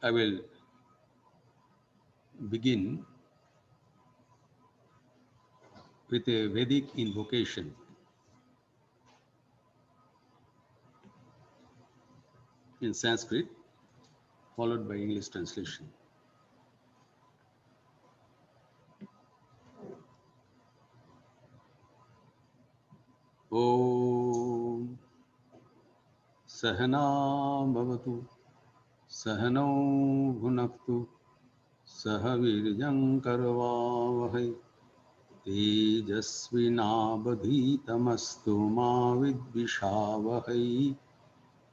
I will begin with a Vedic invocation in Sanskrit, followed by English translation. Om Sahana Bhavatu Sahano Bhunaktu Sahavirjam Karvavahai Tejasvinabadhitamastu ma vidvishavahai.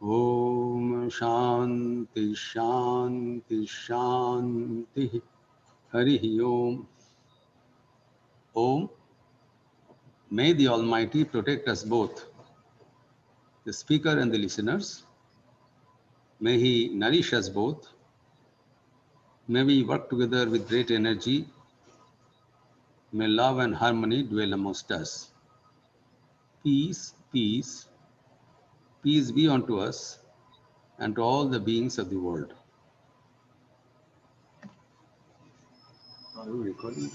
Om Shanti Shanti Shanti. Hari Om. Om. May the Almighty protect us both, the speaker and the listeners. May He nourish us both. May we work together with great energy. May love and harmony dwell amongst us. Peace, peace, peace be unto us and to all the beings of the world. Are you recording?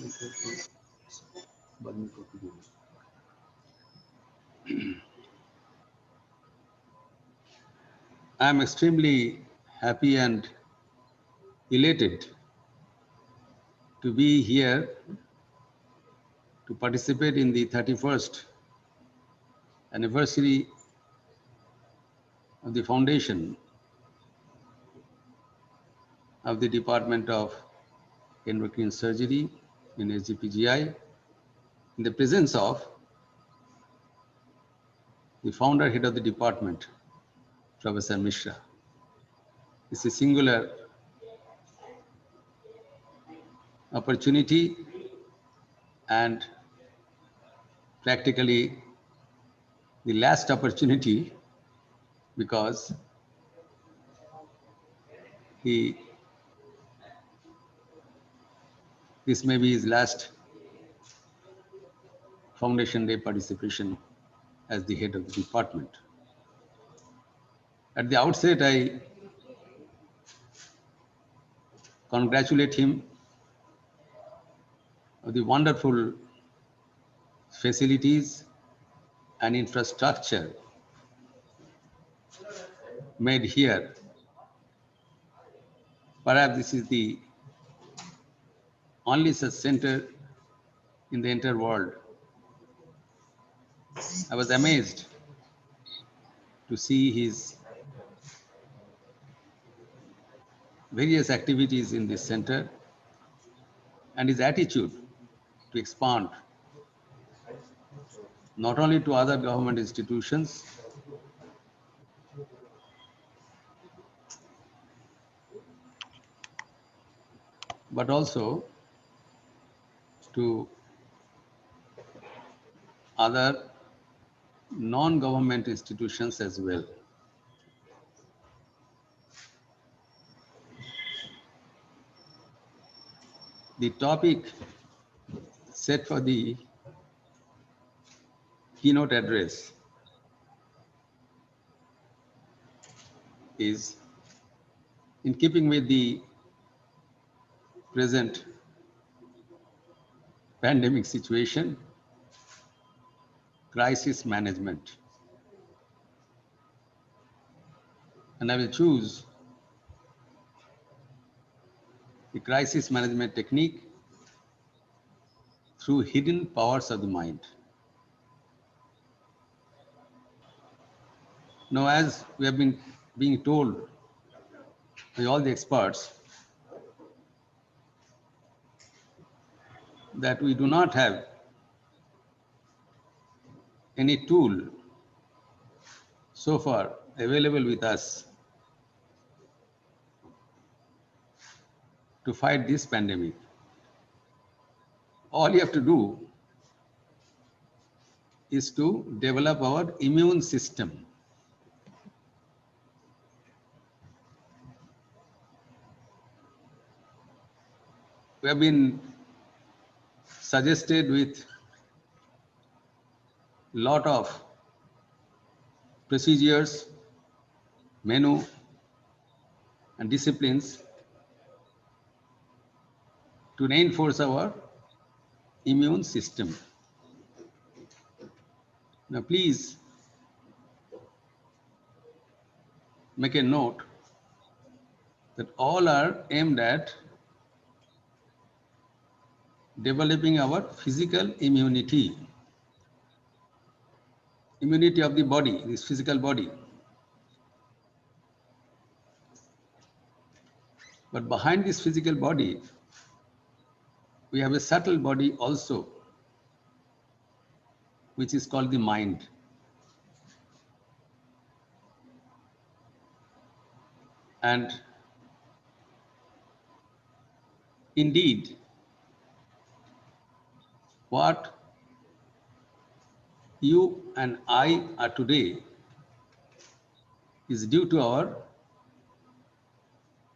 I am extremely happy and elated to be here to participate in the 31st anniversary of the foundation of the Department of Endocrine Surgery in SGPGI, in the presence of the founder head of the department, Professor Mishra. It's a singular opportunity and practically the last opportunity, because this may be his last Foundation Day participation as the head of the department. At the outset, I congratulate him of the wonderful facilities and infrastructure made here. Perhaps this is the only such center in the entire world. I was amazed to see his various activities in this center and his attitude to expand not only to other government institutions, but also to other non-government institutions as well. The topic set for the keynote address is in keeping with the present pandemic situation, crisis management. And I will choose the crisis management technique through hidden powers of the mind. Now, as we have been being told by all the experts that we do not have any tool so far available with us to fight this pandemic. All you have to do is to develop our immune system. We have been suggested with lot of procedures, menu, and disciplines to reinforce our immune system. Now, please make a note that all are aimed at developing our physical immunity of the body, this physical body. But behind this physical body, we have a subtle body also, which is called the mind. And indeed, what you and I are today is due to our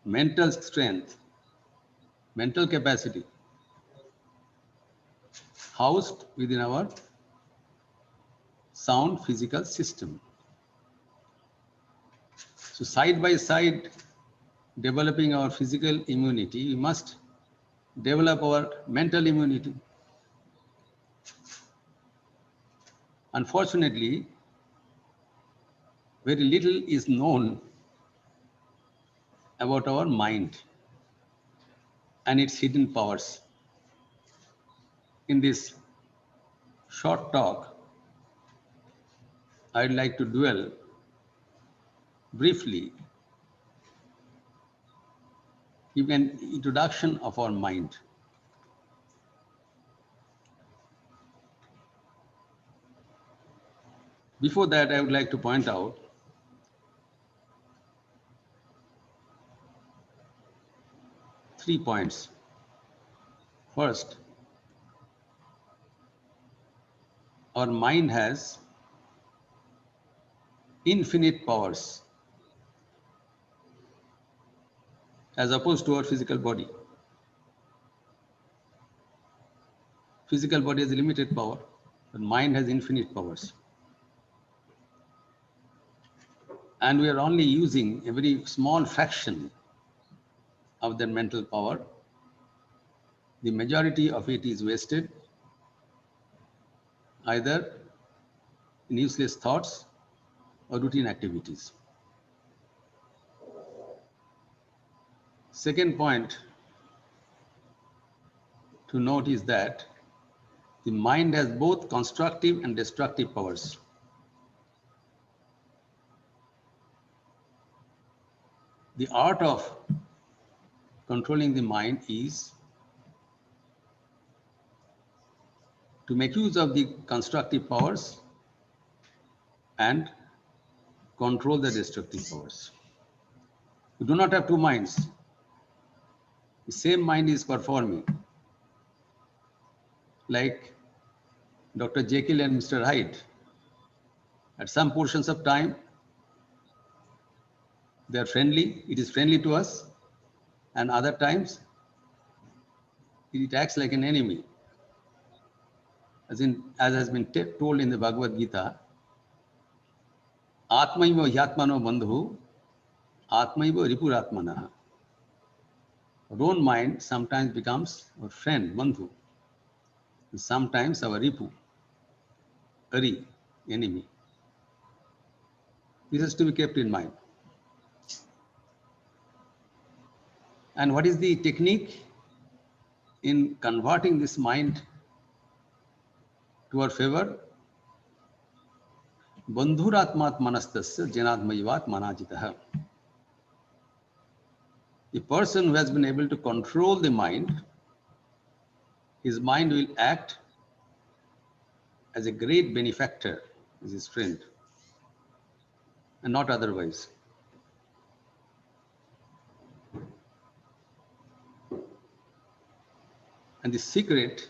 mental strength, mental capacity, housed within our sound physical system. So side by side, developing our physical immunity, we must develop our mental immunity. Unfortunately, very little is known about our mind and its hidden powers. In this short talk, I'd like to dwell briefly, give an introduction of our mind. Before that, I would like to point out 3 points. First, our mind has infinite powers as opposed to our physical body. Physical body has limited power, but mind has infinite powers. And we are only using a very small fraction of their mental power. The majority of it is wasted either in useless thoughts or routine activities. Second point to note is that the mind has both constructive and destructive powers. The art of controlling the mind is to make use of the constructive powers and control the destructive powers. We do not have two minds. The same mind is performing, like Dr. Jekyll and Mr. Hyde. At some portions of time, they are friendly, it is friendly to us, and other times, it acts like an enemy. As has been told in the Bhagavad Gita, Atmaiva Hyatmano Bandhu, Atmaiva Ripuratmana. Our own mind sometimes becomes our friend, Bandhu, and sometimes our Ripu, Ari, enemy. This has to be kept in mind. And what is the technique in converting this mind to our favor? Bandhuratmat manastasya janadmaivat manajitaha. The person who has been able to control the mind, his mind will act as a great benefactor, as his friend, and not otherwise. And the secret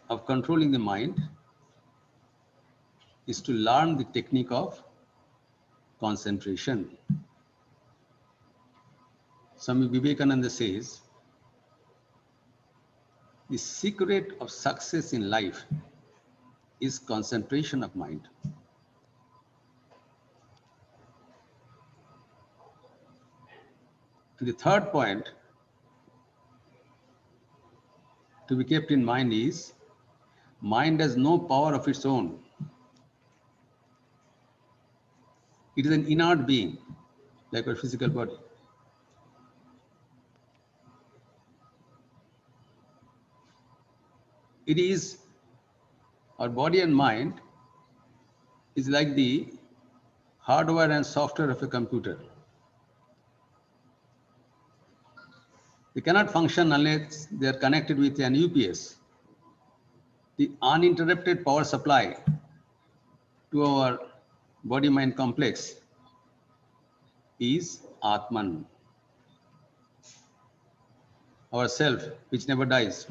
of controlling the mind is to learn the technique of concentration. Swami Vivekananda says, the secret of success in life is concentration of mind. And the third point to be kept in mind is, mind has no power of its own. It is an inert being, like our physical body. It is, our body and mind is like the hardware and software of a computer. They cannot function unless they are connected with an UPS. The uninterrupted power supply to our body-mind complex is Atman, our self, which never dies.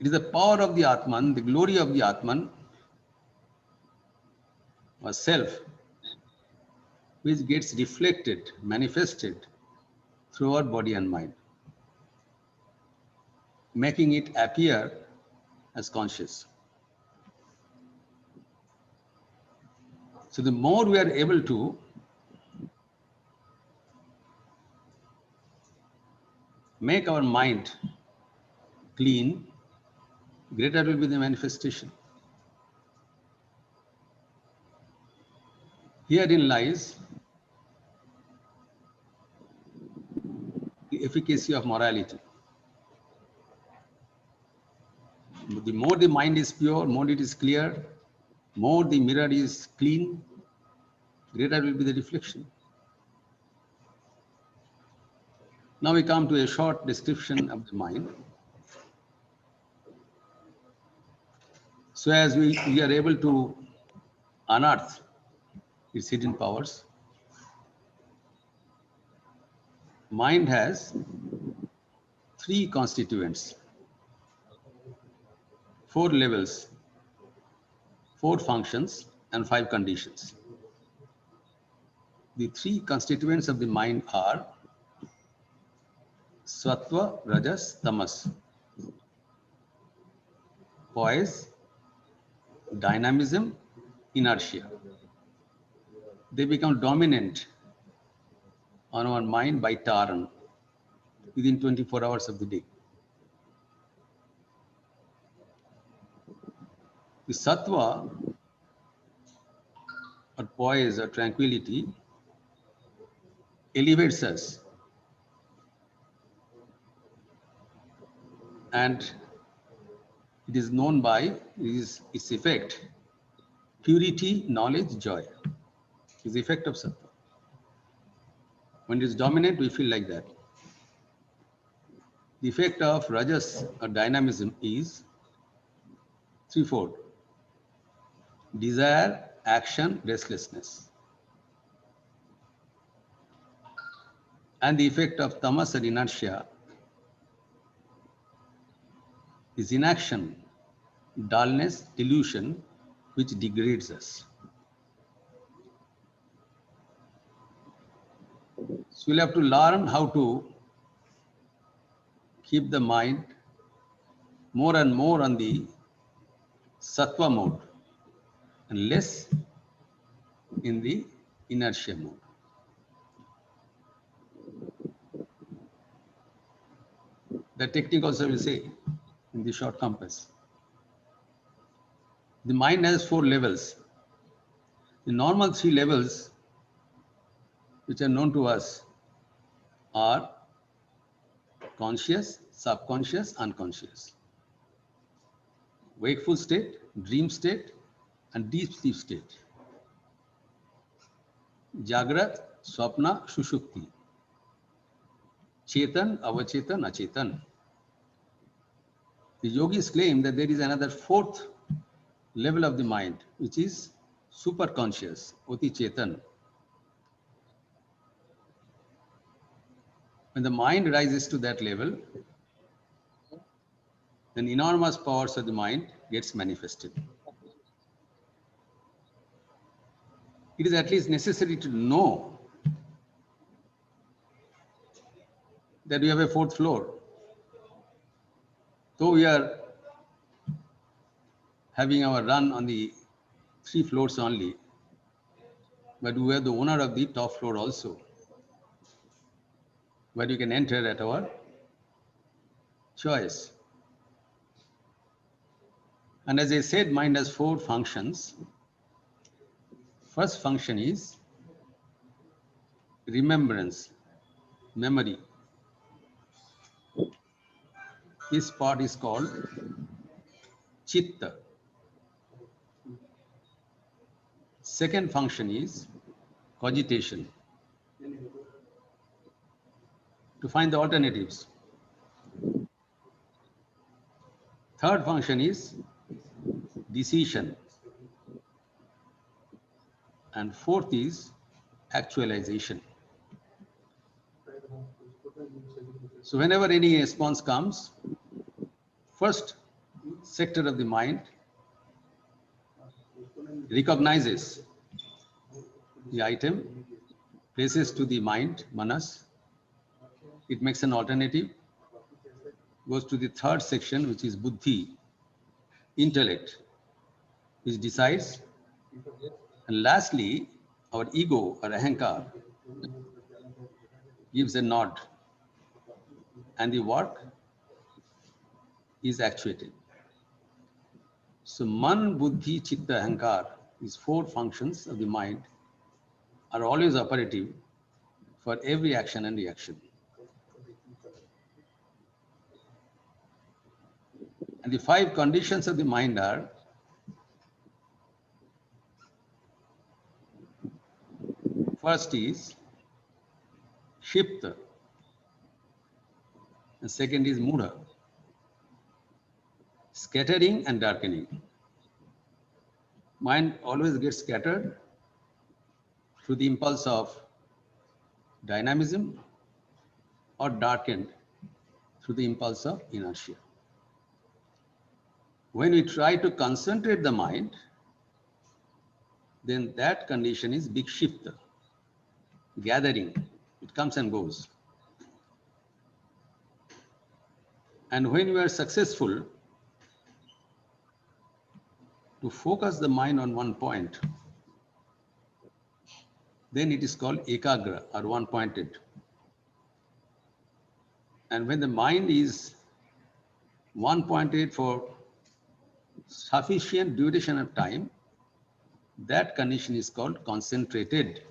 It is the power of the Atman, the glory of the Atman, or self, which gets reflected, manifested through our body and mind, making it appear as conscious. So the more we are able to make our mind clean, greater will be the manifestation. Herein lies the efficacy of morality. The more the mind is pure, more it is clear, more the mirror is clean, greater will be the reflection. Now we come to a short description of the mind. So as we are able to unearth its hidden powers, mind has three constituents, 4 levels, 4 functions, and 5 conditions. The 3 constituents of the mind are Sattva, Rajas, Tamas. Poise, dynamism, inertia. They become dominant on our mind by turn within 24 hours of the day. The Sattva, or poise or tranquility, elevates us and it is known by its effect, purity, knowledge, joy is the effect of Sattva. When it is dominant, we feel like that. The effect of Rajas or dynamism is threefold: desire, action, restlessness. And the effect of Tamas or inertia is inaction, dullness, delusion, which degrades us. So we'll have to learn how to keep the mind more and more on the Sattva mode and less in the inertia mode. The technique also will say in the short compass. The mind has 4 levels. The normal 3 levels which are known to us are conscious, subconscious, unconscious. Wakeful state, dream state, and deep sleep state. Jagrat, Swapna, Shushupti. Chetan, Avachetan, Achetan. The yogis claim that there is another 4th level of the mind, which is superconscious, Oti Chetan. When the mind rises to that level, then enormous powers of the mind gets manifested. It is at least necessary to know that we have a 4th floor. Though we are having our run on the 3 floors only, but we are the owner of the top floor also, where you can enter at our choice. And as I said, mind has 4 functions. First function is remembrance, memory. This part is called chitta. Second function is cogitation, to find the alternatives. Third function is decision. And fourth is actualization. So whenever any response comes, first sector of the mind recognizes the item, places to the mind, manas. It makes an alternative, goes to the third section, which is buddhi, intellect, which decides. And lastly, our ego or ahankar gives a nod, and the work is actuated. So man, buddhi, chitta, ahankar, these 4 functions of the mind are always operative for every action and reaction. And the 5 conditions of the mind are: first is shipta, and second is mudha, scattering and darkening. Mind always gets scattered through the impulse of dynamism or darkened through the impulse of inertia. When we try to concentrate the mind, then that condition is vikshipta, gathering. It comes and goes. And when we are successful to focus the mind on one point, then it is called ekagra, or one-pointed. And when the mind is one-pointed for sufficient duration of time, that condition is called concentrated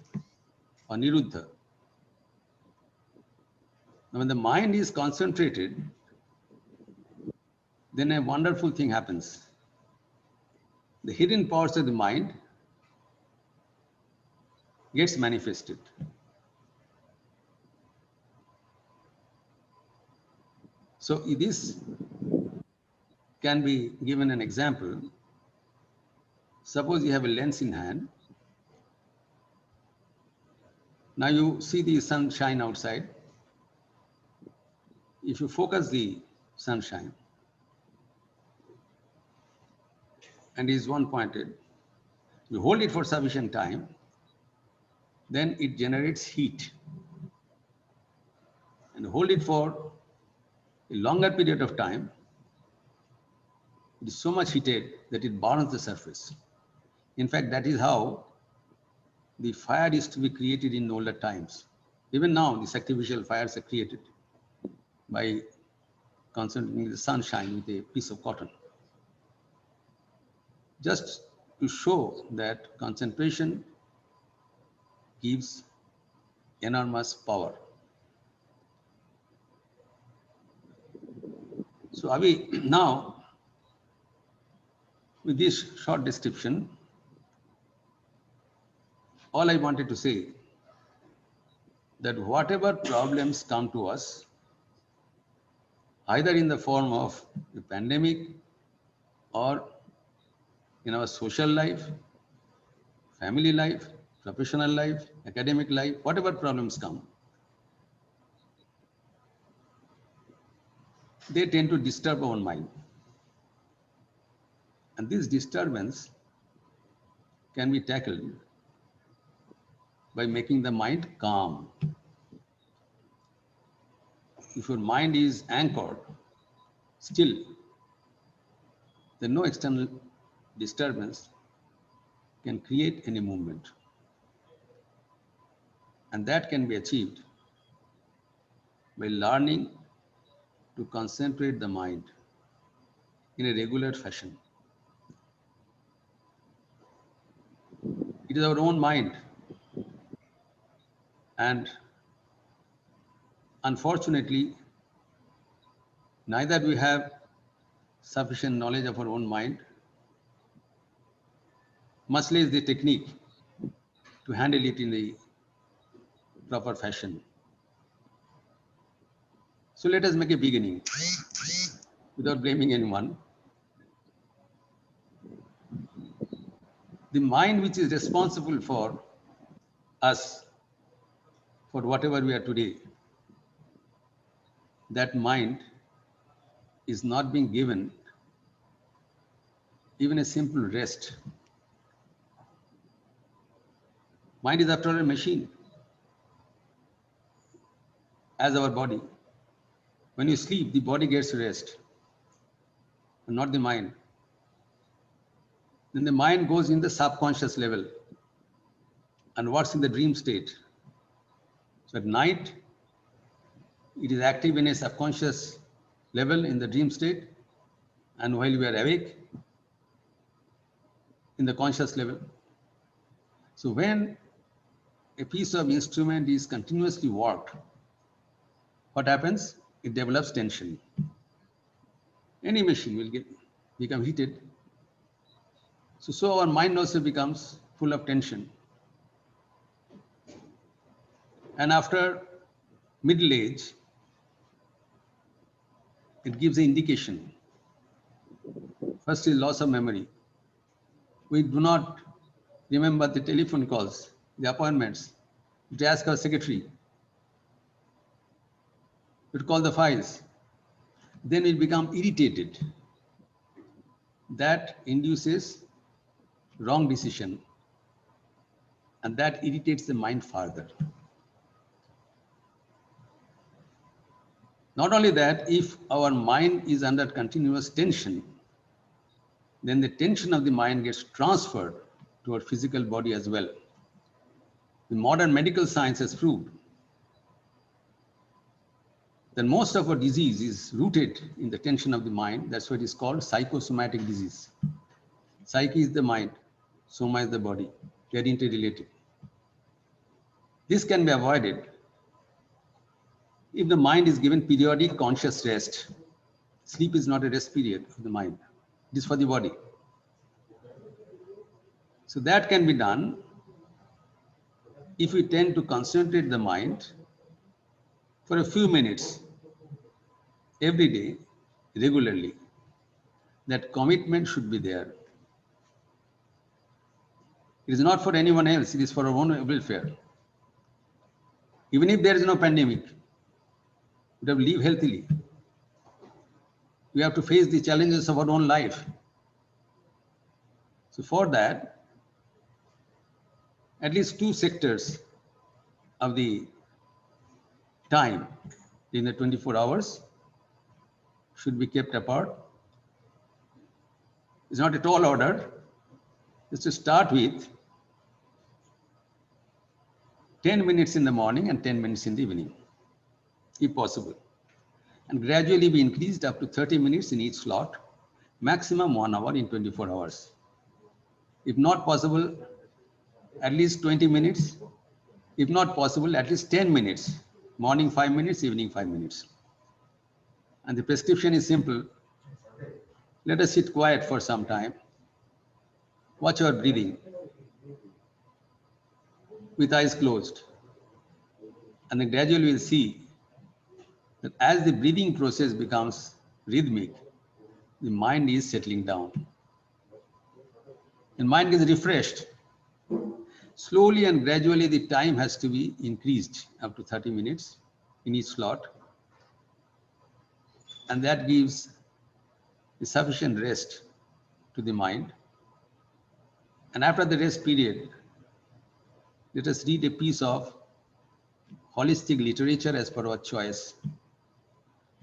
or niruddha. Now, when the mind is concentrated, then a wonderful thing happens. The hidden powers of the mind gets manifested. So this can be given an example. Suppose you have a lens in hand. Now you see the sunshine outside. If you focus the sunshine and is one-pointed, you hold it for sufficient time, then it generates heat. And hold it for a longer period of time, it is so much heated that it burns the surface. In fact, that is how the fire is to be created in older times. Even now, these artificial fires are created by concentrating the sunshine with a piece of cotton. Just to show that concentration gives enormous power. So Avi, now with this short description, all I wanted to say that whatever problems come to us, either in the form of a pandemic or in our social life, family life, professional life, academic life, whatever problems come, they tend to disturb our mind. And this disturbance can be tackled by making the mind calm. If your mind is anchored, still, then no external disturbance can create any movement. And that can be achieved by learning to concentrate the mind in a regular fashion. It is our own mind, and unfortunately, neither we have sufficient knowledge of our own mind, much less the technique to handle it in the proper fashion. So let us make a beginning without blaming anyone. The mind which is responsible for us, for whatever we are today, that mind is not being given even a simple rest. Mind is after all a machine, as our body. When you sleep, the body gets rest, but not the mind. Then the mind goes in the subconscious level and works in the dream state. So at night, it is active in a subconscious level in the dream state, and while we are awake, in the conscious level. So when a piece of instrument is continuously worked, what happens? It develops tension. Any machine will become heated. So our mind also becomes full of tension. And after middle age, it gives an indication. First is loss of memory. We do not remember the telephone calls, the appointments. We ask our secretary. We call the files. Then we become irritated. That induces wrong decision, and that irritates the mind further. Not only that, if our mind is under continuous tension, then the tension of the mind gets transferred to our physical body as well. The modern medical science has proved that most of our disease is rooted in the tension of the mind. That's why it is called psychosomatic disease. Psyche is the mind, soma is the body. They are interrelated. This can be avoided if the mind is given periodic conscious rest. Sleep is not a rest period of the mind. It is for the body. So that can be done if we tend to concentrate the mind for a few minutes every day, regularly. That commitment should be there. It is not for anyone else, it is for our own welfare. Even if there is no pandemic, we have to live healthily. We have to face the challenges of our own life. So for that, at least 2 sectors of the time in the 24 hours should be kept apart. It's not a tall order. It's to start with 10 minutes in the morning and 10 minutes in the evening, if possible. And gradually be increased up to 30 minutes in each slot, maximum 1 hour in 24 hours. If not possible, at least 20 minutes. If not possible, at least 10 minutes. Morning 5 minutes, evening 5 minutes. And the prescription is simple. Let us sit quiet for some time. Watch our breathing with eyes closed. And then gradually we'll see that as the breathing process becomes rhythmic, the mind is settling down. The mind is refreshed. Slowly and gradually the time has to be increased up to 30 minutes in each slot. And that gives a sufficient rest to the mind. And after the rest period, let us read a piece of holistic literature as per our choice.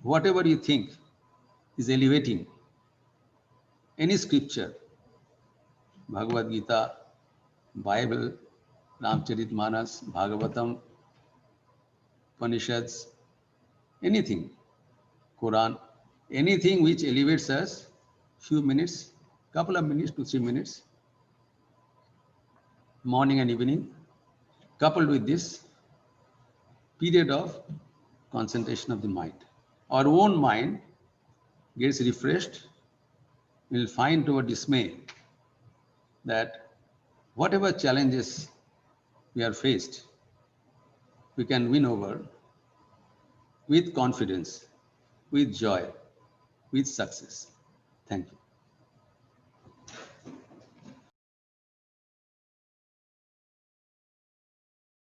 Whatever you think is elevating, any scripture, Bhagavad Gita, Bible, Ramcharitmanas, Bhagavatam, Upanishads, anything, Quran, anything which elevates us, few minutes, couple of minutes to 3 minutes, morning and evening, coupled with this period of concentration of the mind. Our own mind gets refreshed. We'll find to our dismay that whatever challenges we are faced, we can win over with confidence, with joy, with success. Thank you.